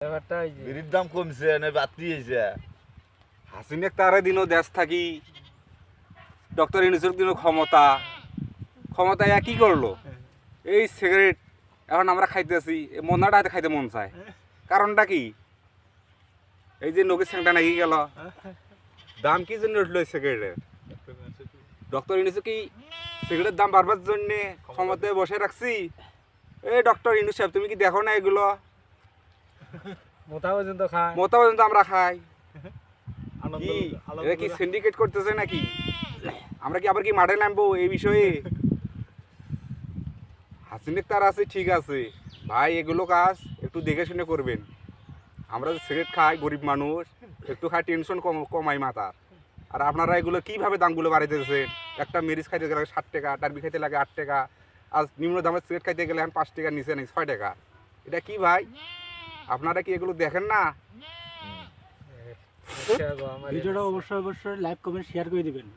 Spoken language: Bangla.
ব্যাপারটা ওই যে বিড়ির দাম কমছে না বাড়তি হয়েছে? হাসিনেক তারে দিনও দেশ থাকি ডক্টর ইউনূসের দিনও ক্ষমতা কি করলো? এই সিগারেট এখন আমরা খাইতেছি, মনাটা হাতে খাইতে মন চায়। কারণটা কি? এই যে নগের স্যাংটা নাকি গেল, দাম কি জন্য উঠলো এই সিগারেটের? ডক্টর ইউনূস কি সিগারেটের দাম বাড়বার জন্য ক্ষমতায় বসে রাখছি? এই ডক্টর ইউনূস সাহেব, তুমি কি দেখো না এগুলো? মোটা পর্যন্ত খায়, মোটা পর্যন্ত আমরা খাই। আনন্দ কি এরা কি সিন্ডিকেট করতেছে নাকি? আমরা কি আবার কি মাঠে নামবো এই বিষয়ে? হাসিনেক তার আছে, ঠিক আছে ভাই, এগুলো কাজ একটু দেখে শুনে করবেন। আমরা যে সিগারেট খাই, গরিব মানুষ, একটু খাই, টেনশন কমাই মাথার। আর আপনারা এগুলো কীভাবে দামগুলো বাড়িয়ে দিয়েছেন? একটা মেরিজ খাইতে গেলে 60 টাকা, টার্বি খাইতে লাগে 8 টাকা, আজ নিম্ন দামের সিগারেট খাইতে গেলে এখন 5 টাকার নিচে নেই, 6 টাকা। এটা কি ভাই? আপনারা কি এগুলো দেখেন না? আমার ভিডিওটা অবশ্যই লাইক কমেন্ট শেয়ার করে দিবেন।